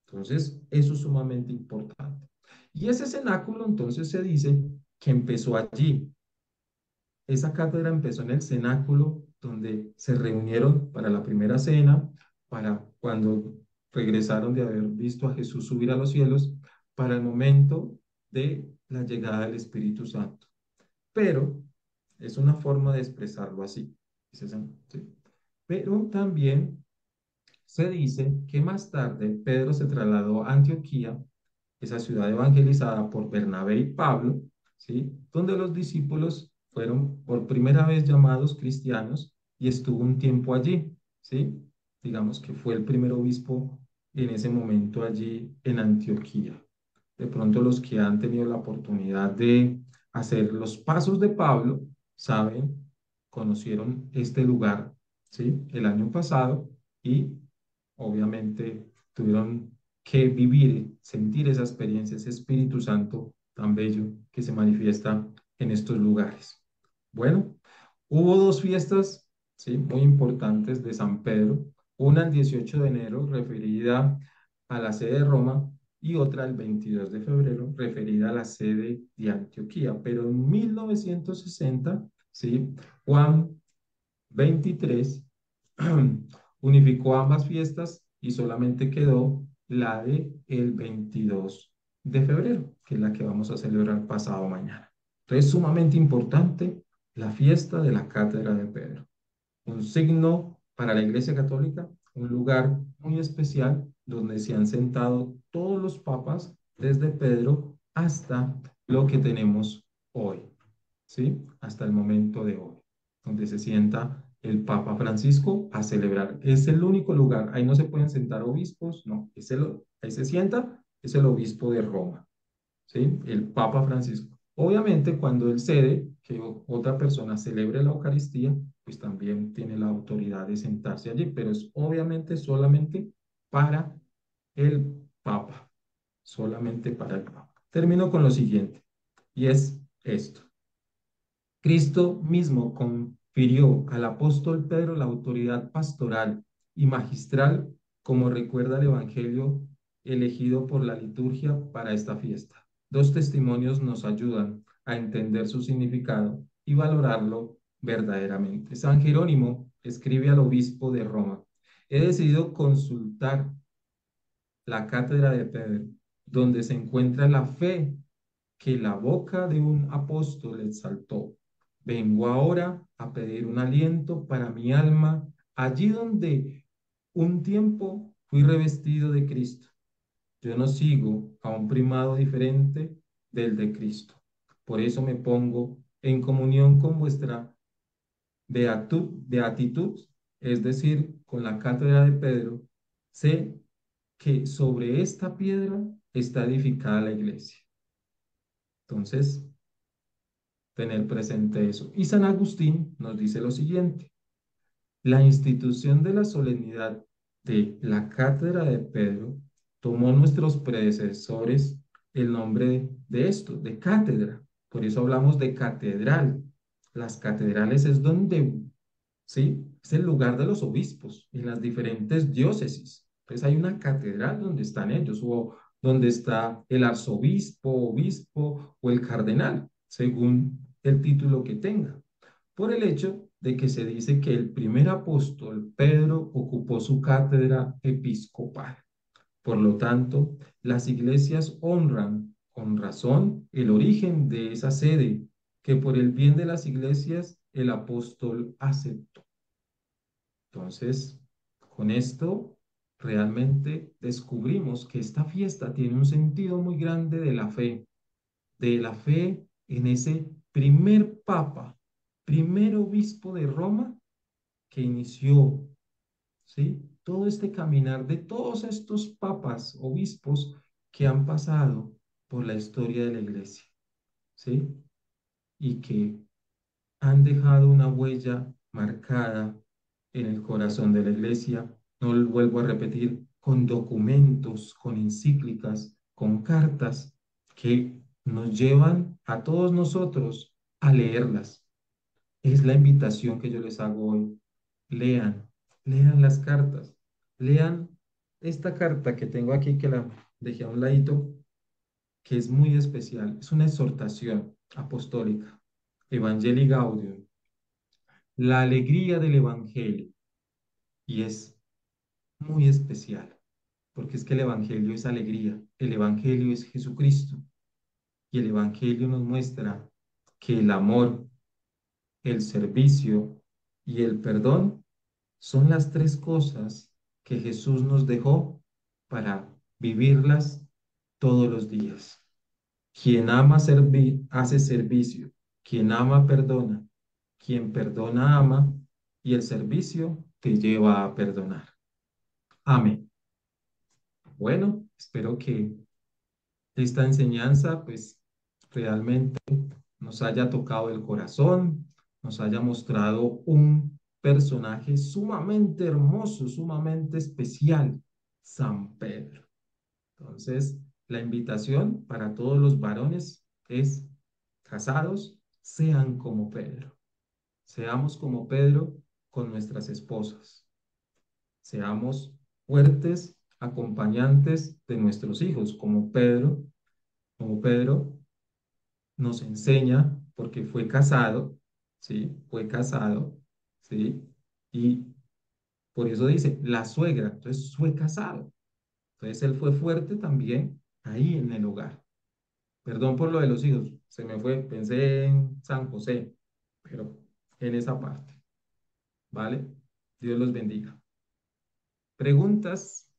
Entonces, eso es sumamente importante. Y ese cenáculo, entonces, se dice que empezó allí. Esa cátedra empezó en el cenáculo donde se reunieron para la primera cena, para cuando regresaron de haber visto a Jesús subir a los cielos, para el momento de la llegada del Espíritu Santo. Pero es una forma de expresarlo así. ¿Sí? Pero también se dice que más tarde Pedro se trasladó a Antioquía, esa ciudad evangelizada por Bernabé y Pablo, ¿sí? Donde los discípulos fueron por primera vez llamados cristianos y estuvo un tiempo allí, ¿sí? Digamos que fue el primer obispo en ese momento allí en Antioquía. De pronto los que han tenido la oportunidad de hacer los pasos de Pablo, saben, conocieron este lugar, ¿sí? El año pasado y obviamente tuvieron que vivir, sentir esa experiencia, ese Espíritu Santo tan bello que se manifiesta en estos lugares. Bueno, hubo dos fiestas, ¿sí? Muy importantes de San Pedro, una el 18 de enero referida a la sede de Roma y otra el 22 de febrero referida a la sede de Antioquía. Pero en 1960, ¿sí? Juan 23 unificó ambas fiestas y solamente quedó la de el 22 de febrero, que es la que vamos a celebrar pasado mañana. Entonces, sumamente importante la fiesta de la Cátedra de Pedro. Un signo para la Iglesia Católica, un lugar muy especial donde se han sentado todos los papas desde Pedro hasta lo que tenemos hoy, ¿sí? Hasta el momento de hoy, donde se sienta el Papa Francisco a celebrar. Es el único lugar, ahí no se pueden sentar obispos, no, ahí se sienta, es el obispo de Roma, ¿sí? El Papa Francisco. Obviamente, cuando él cede que otra persona celebre la Eucaristía, pues también tiene la autoridad de sentarse allí, pero es obviamente solamente para el Papa, solamente para el Papa. Termino con lo siguiente, y es esto. Cristo mismo confirió al apóstol Pedro la autoridad pastoral y magistral, como recuerda el Evangelio elegido por la liturgia para esta fiesta. Dos testimonios nos ayudan a entender su significado y valorarlo verdaderamente. San Jerónimo escribe al obispo de Roma: he decidido consultar la cátedra de Pedro, donde se encuentra la fe que la boca de un apóstol exaltó. Vengo ahora a pedir un aliento para mi alma, allí donde un tiempo fui revestido de Cristo. Yo no sigo a un primado diferente del de Cristo. Por eso me pongo en comunión con vuestra beatitud, es decir, con la cátedra de Pedro. Sé que sobre esta piedra está edificada la iglesia. Entonces, tener presente eso. Y San Agustín nos dice lo siguiente: la institución de la solemnidad de la cátedra de Pedro tomó nuestros predecesores el nombre de esto, de cátedra. Por eso hablamos de catedral. Las catedrales es donde, ¿sí? Es el lugar de los obispos en las diferentes diócesis. Entonces hay una catedral donde están ellos, o donde está el arzobispo, obispo o el cardenal, según el título que tenga. Por el hecho de que se dice que el primer apóstol, Pedro, ocupó su cátedra episcopal. Por lo tanto, las iglesias honran con razón el origen de esa sede que por el bien de las iglesias el apóstol aceptó. Entonces, con esto realmente descubrimos que esta fiesta tiene un sentido muy grande de la fe en ese primer papa, primer obispo de Roma que inició, ¿sí? Todo este caminar de todos estos papas, obispos que han pasado por la historia de la iglesia, ¿sí? Y que han dejado una huella marcada en el corazón de la iglesia. No lo vuelvo a repetir, con documentos, con encíclicas, con cartas que nos llevan a todos nosotros a leerlas. Es la invitación que yo les hago hoy. Lean, lean las cartas, lean esta carta que tengo aquí, que la dejé a un ladito, que es muy especial. Es una exhortación apostólica. Evangelii Gaudium, la alegría del Evangelio. Y es muy especial, porque es que el Evangelio es alegría, el Evangelio es Jesucristo. Y el Evangelio nos muestra que el amor, el servicio y el perdón son las tres cosas que Jesús nos dejó para vivirlas todos los días. Quien ama hace servicio, quien ama perdona, quien perdona ama, y el servicio te lleva a perdonar. Amén. Bueno, espero que esta enseñanza pues realmente nos haya tocado el corazón, nos haya mostrado un personaje sumamente hermoso, sumamente especial, San Pedro. Entonces, la invitación para todos los varones es, casados, sean como Pedro. Seamos como Pedro con nuestras esposas. Seamos fuertes acompañantes de nuestros hijos, como Pedro nos enseña, porque fue casado, ¿sí? Fue casado, ¿sí? Y por eso dice, la suegra, entonces fue casado. Entonces él fue fuerte también ahí en el hogar. Perdón por lo de los hijos, se me fue, pensé en San José, pero en esa parte, ¿vale? Dios los bendiga. Preguntas,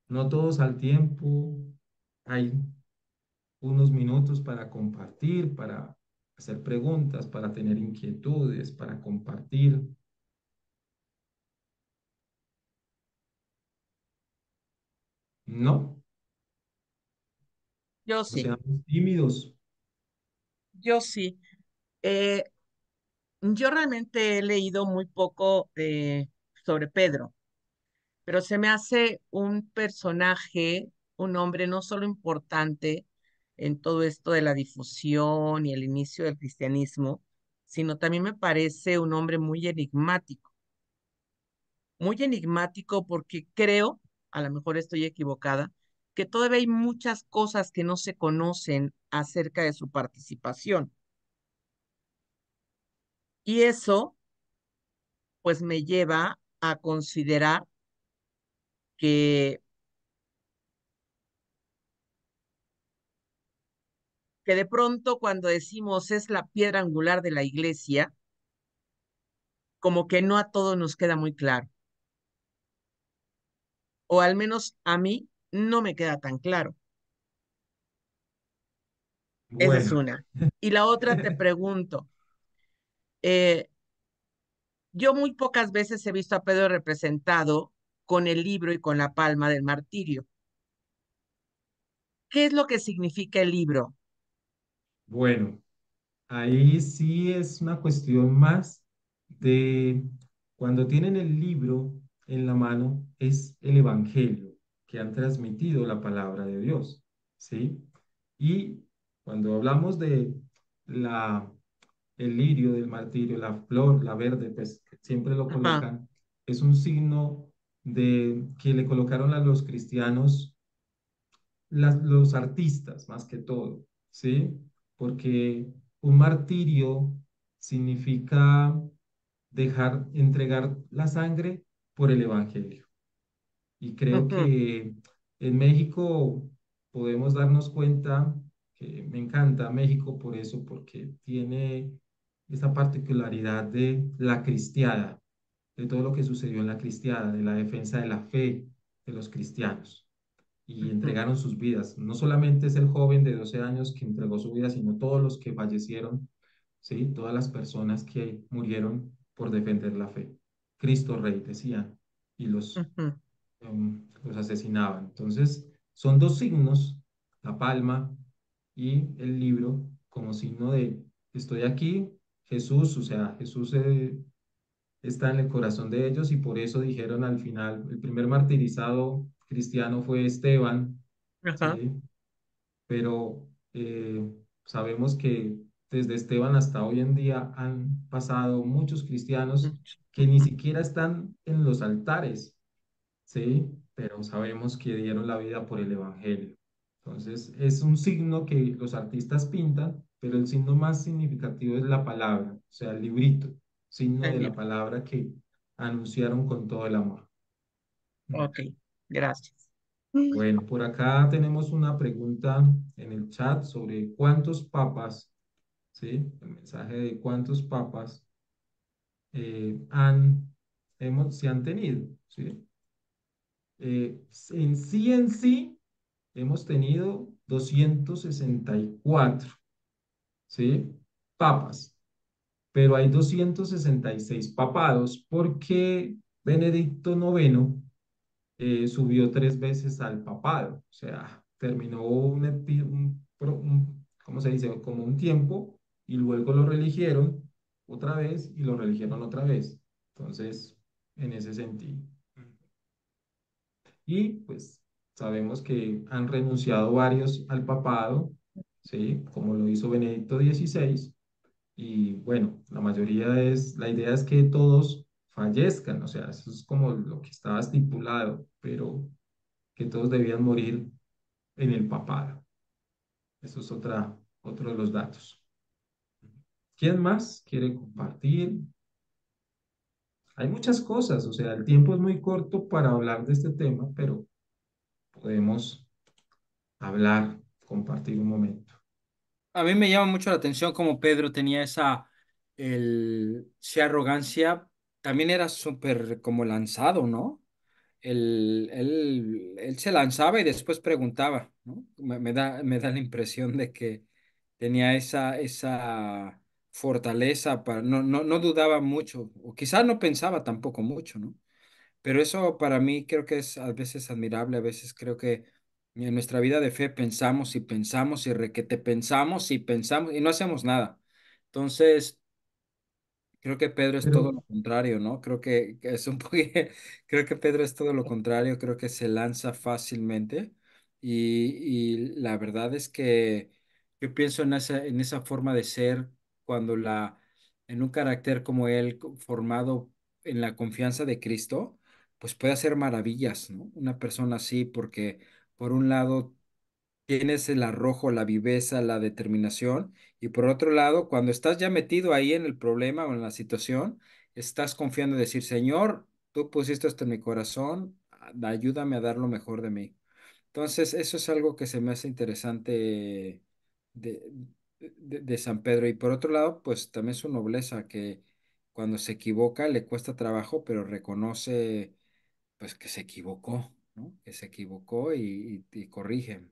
no todos al tiempo, hay unos minutos para compartir, para hacer preguntas, para tener inquietudes, para compartir. No, Yo no sí, seamos tímidos. yo sí. Eh, yo realmente he leído muy poco sobre Pedro, pero se me hace un personaje, un hombre no solo importante en todo esto de la difusión y el inicio del cristianismo, sino también me parece un hombre muy enigmático porque creo, a lo mejor estoy equivocada, que todavía hay muchas cosas que no se conocen acerca de su participación. Y eso pues me lleva a considerar que, que de pronto cuando decimos es la piedra angular de la iglesia, como que no a todos nos queda muy claro, o al menos a mí no me queda tan claro. Esa es Bueno, una. Y la otra te pregunto, eh, yo muy pocas veces he visto a Pedro representado con el libro y con la palma del martirio. ¿Qué es lo que significa el libro? bueno, ahí sí es una cuestión más de cuando tienen el libro en la mano, es el evangelio que han transmitido la palabra de Dios, ¿sí? Y cuando hablamos de la, el lirio del martirio, la flor, la verde, pues que siempre lo Ajá, colocan, es un signo de que le colocaron a los cristianos los artistas, más que todo. ¿sí? Porque un martirio significa entregar la sangre por el Evangelio. Y creo Ujú, que en México podemos darnos cuenta que me encanta México por eso, porque tiene esa particularidad de la cristiada, de todo lo que sucedió en la cristiada, de la defensa de la fe de los cristianos. Y ujú, entregaron sus vidas. No solamente es el joven de 12 años que entregó su vida, sino todos los que fallecieron, ¿sí? Todas las personas que murieron por defender la fe. Cristo Rey, decían, y ujú. los asesinaban. Entonces, son dos signos, la palma y el libro, como signo de estoy aquí, Jesús, o sea, Jesús está en el corazón de ellos y por eso dijeron al final, el primer martirizado cristiano fue Esteban, Ajá. ¿sí? Pero sabemos que desde Esteban hasta hoy en día han pasado muchos cristianos que ni Ujú. siquiera están en los altares, ¿sí? Pero sabemos que dieron la vida por el Evangelio. Entonces, es un signo que los artistas pintan, pero el signo más significativo es la palabra, o sea, el librito, signo El de la libro. palabra que anunciaron con todo el amor. Ok, gracias. Bueno, por acá tenemos una pregunta en el chat sobre cuántos papas, ¿sí? El mensaje de cuántos papas se han tenido, ¿sí? En sí, hemos tenido 264, ¿sí? Papas, pero hay 266 papados porque Benedicto IX subió 3 veces al papado, o sea, terminó ¿cómo se dice? Como un tiempo y luego lo religieron otra vez y lo religieron otra vez. Entonces, en ese sentido. Y pues sabemos que han renunciado varios al papado, ¿sí? Como lo hizo Benedicto XVI. Y bueno, la idea es que todos fallezcan, o sea, eso es como lo que estaba estipulado, pero que todos debían morir en el papado. Eso es otro de los datos. ¿Quién más quiere compartir? Hay muchas cosas, o sea, el tiempo es muy corto para hablar de este tema, pero podemos hablar, compartir un momento. A mí me llama mucho la atención cómo Pedro tenía sí, arrogancia, también era súper como lanzado, ¿no? Él se lanzaba y después preguntaba, ¿no? Me da la impresión de que tenía esa fortaleza para, no dudaba mucho, o quizás no pensaba tampoco mucho, ¿no? Pero eso para mí creo que es a veces admirable, a veces creo que en nuestra vida de fe pensamos y pensamos y requete pensamos y pensamos y no hacemos nada. Entonces, creo que Pedro es todo Pero, lo contrario, ¿no? Que es un poquito, creo que Pedro es todo lo contrario, creo que se lanza fácilmente y la verdad es que yo pienso en esa forma de ser cuando en un carácter como él, formado en la confianza de Cristo, pues puede hacer maravillas, ¿no? Una persona así, porque por un lado tienes el arrojo, la viveza, la determinación, y por otro lado, cuando estás ya metido ahí en el problema o en la situación, estás confiando en decir, Señor, tú pusiste esto en mi corazón, ayúdame a dar lo mejor de mí. Entonces, eso es algo que se me hace interesante de, de San Pedro. Y por otro lado, pues también su nobleza, que cuando se equivoca le cuesta trabajo, pero reconoce pues que se equivocó, ¿no? Que se equivocó y corrige.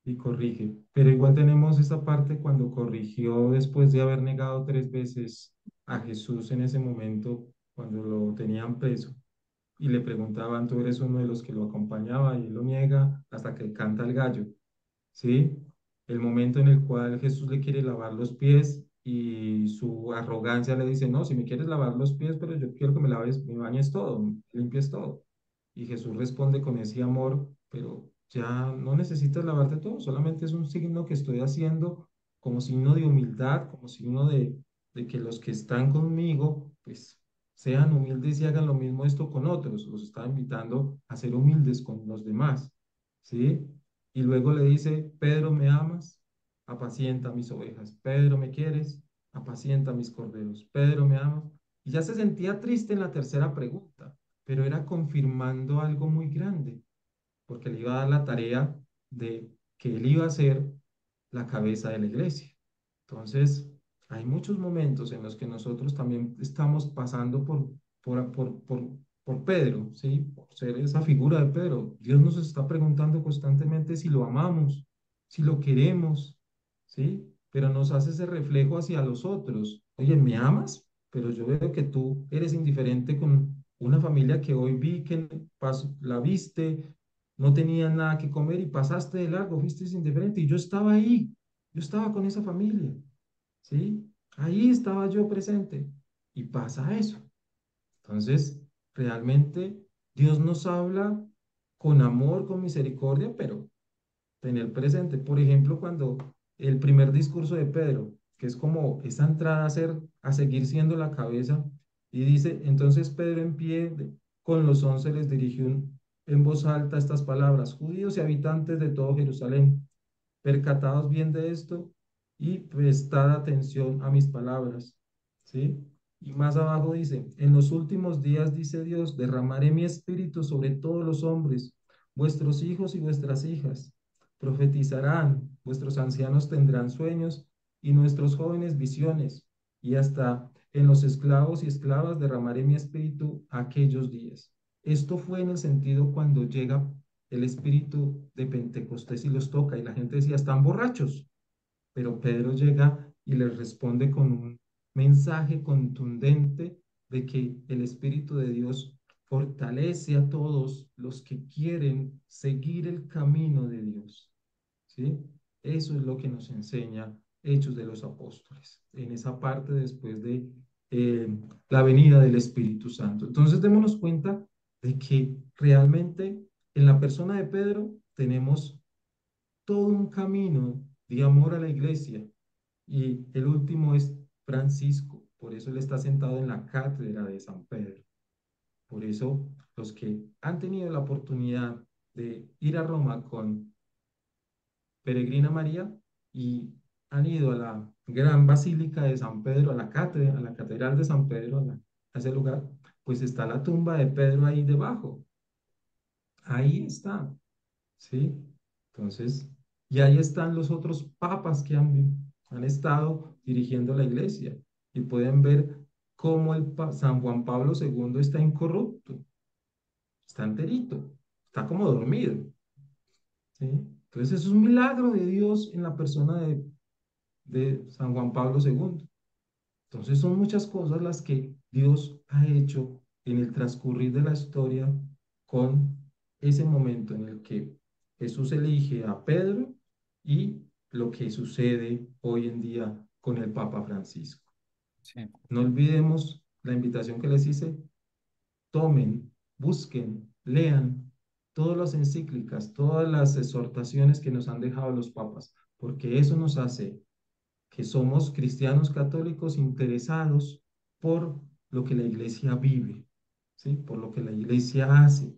y corrige. Pero igual tenemos esa parte cuando corrigió después de haber negado 3 veces a Jesús en ese momento, cuando lo tenían preso. Y le preguntaban, tú eres uno de los que lo acompañaba y él lo niega hasta que canta el gallo, ¿sí? El momento en el cual Jesús le quiere lavar los pies y su arrogancia le dice, no, si me quieres lavar los pies, pero yo quiero que me laves, me bañes todo, me limpies todo. Y Jesús responde con ese amor, pero ya no necesitas lavarte todo, solamente es un signo que estoy haciendo como signo de humildad, como signo de que los que están conmigo, pues sean humildes y hagan lo mismo esto con otros. Los está invitando a ser humildes con los demás, ¿sí? Y luego le dice, Pedro, ¿me amas? apacienta mis ovejas. Pedro, ¿me quieres? Apacienta mis corderos. Pedro, ¿me amas? Y ya se sentía triste en la tercera pregunta, pero era confirmando algo muy grande, porque le iba a dar la tarea de que él iba a ser la cabeza de la iglesia. Entonces, hay muchos momentos en los que nosotros también estamos pasando por Pedro, ¿sí? Por ser esa figura de Pedro. Dios nos está preguntando constantemente si lo amamos, si lo queremos, ¿sí? Pero nos hace ese reflejo hacia los otros. Oye, ¿me amas? Pero yo veo que tú eres indiferente con una familia que hoy vi que la viste, no tenían nada que comer y pasaste de largo, fuiste indiferente y yo estaba ahí, yo estaba con esa familia, ¿sí? Ahí estaba yo presente y pasa eso. Entonces, realmente Dios nos habla con amor, con misericordia, pero tener presente, por ejemplo, cuando el primer discurso de Pedro, que es como esa entrada a seguir siendo la cabeza, y dice, entonces Pedro en pie con los 11 les dirigió en voz alta estas palabras: judíos y habitantes de todo Jerusalén, percatados bien de esto y prestad atención a mis palabras, ¿sí? Y más abajo dice, en los últimos días, dice Dios, derramaré mi espíritu sobre todos los hombres, vuestros hijos y vuestras hijas profetizarán, vuestros ancianos tendrán sueños y nuestros jóvenes visiones, y hasta en los esclavos y esclavas derramaré mi espíritu aquellos días. Esto fue en el sentido cuando llega el espíritu de Pentecostés y los toca, y la gente decía, están borrachos, pero Pedro llega y les responde con un mensaje contundente de que el Espíritu de Dios fortalece a todos los que quieren seguir el camino de Dios, ¿sí? Eso es lo que nos enseña Hechos de los Apóstoles, en esa parte después de eh, la venida del Espíritu Santo. Entonces, démonos cuenta de que realmente en la persona de Pedro tenemos todo un camino de amor a la iglesia. Y el último es Francisco, por eso él está sentado en la cátedra de San Pedro. Por eso los que han tenido la oportunidad de ir a Roma con Peregrina María y han ido a la gran basílica de San Pedro, a la cátedra, a la catedral de San Pedro, a ese lugar, pues está la tumba de Pedro ahí debajo. Ahí está. ¿Sí? Entonces, y ahí están los otros papas que han estado dirigiendo la iglesia y pueden ver cómo San Juan Pablo II está incorrupto, está enterito, está como dormido, ¿sí? Entonces, eso es un milagro de Dios en la persona de San Juan Pablo II. Entonces, son muchas cosas las que Dios ha hecho en el transcurrir de la historia con ese momento en el que Jesús elige a Pedro y lo que sucede hoy en día con el Papa Francisco. Sí. No olvidemos la invitación que les hice: tomen, busquen, lean todas las encíclicas, todas las exhortaciones que nos han dejado los papas, porque eso nos hace que somos cristianos católicos interesados por lo que la iglesia vive, ¿sí? Por lo que la iglesia hace.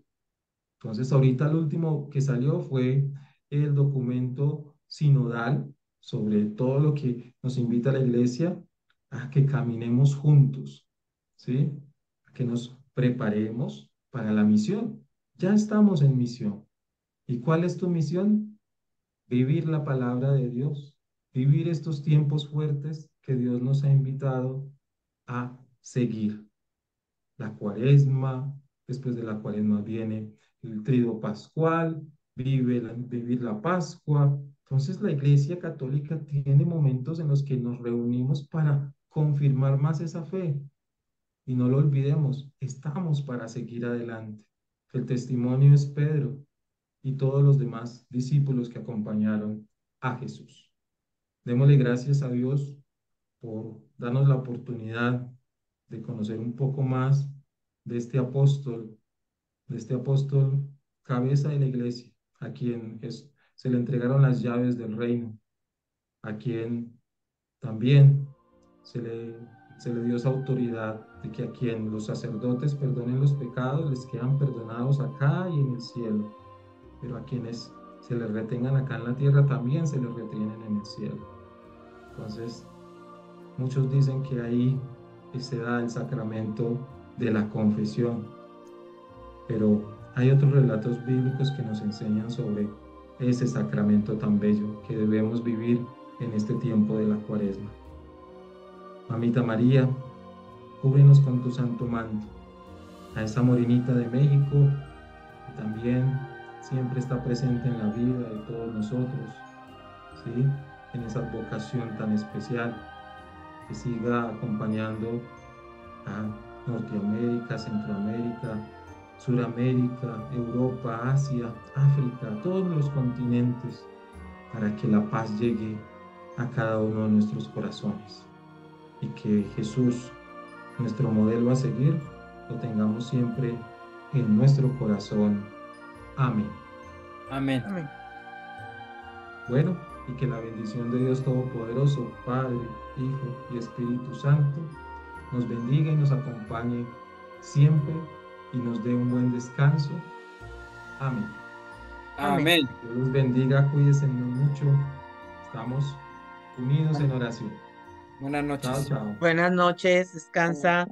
Entonces, ahorita el último que salió fue el documento sinodal sobre todo lo que nos invita la iglesia a que caminemos juntos, ¿sí? A que nos preparemos para la misión. Ya estamos en misión. ¿Y cuál es tu misión? Vivir la palabra de Dios, vivir estos tiempos fuertes que Dios nos ha invitado a seguir. La cuaresma, después de la cuaresma viene el triduo pascual, vivir la Pascua. Entonces la Iglesia Católica tiene momentos en los que nos reunimos para confirmar más esa fe. Y no lo olvidemos, estamos para seguir adelante. El testimonio es Pedro y todos los demás discípulos que acompañaron a Jesús. Démosle gracias a Dios por darnos la oportunidad de conocer un poco más de de este apóstol cabeza de la iglesia, a quien se le entregaron las llaves del reino, a quien también se le, se le dio esa autoridad de que a quien los sacerdotes perdonen los pecados, les quedan perdonados acá y en el cielo, pero a quienes se les retengan acá en la tierra, también se les retienen en el cielo. Entonces, muchos dicen que ahí se da el sacramento de la confesión, pero hay otros relatos bíblicos que nos enseñan sobre ese sacramento tan bello que debemos vivir en este tiempo de la Cuaresma. Mamita María, cúbrenos con tu santo manto. A esa morenita de México, que también siempre está presente en la vida de todos nosotros, ¿sí? En esa vocación tan especial, que siga acompañando a Norteamérica, Centroamérica, Suramérica, Europa, Asia, África, todos los continentes, para que la paz llegue a cada uno de nuestros corazones y que Jesús, nuestro modelo a seguir, lo tengamos siempre en nuestro corazón. Amén. Amén. Amén. Bueno, y que la bendición de Dios Todopoderoso, Padre, Hijo y Espíritu Santo, nos bendiga y nos acompañe siempre y nos dé un buen descanso. Amén. Amén. Amén. Dios los bendiga, cuídense mucho. Estamos unidos en oración. Buenas Chao, noches. chao. Buenas noches, descansa.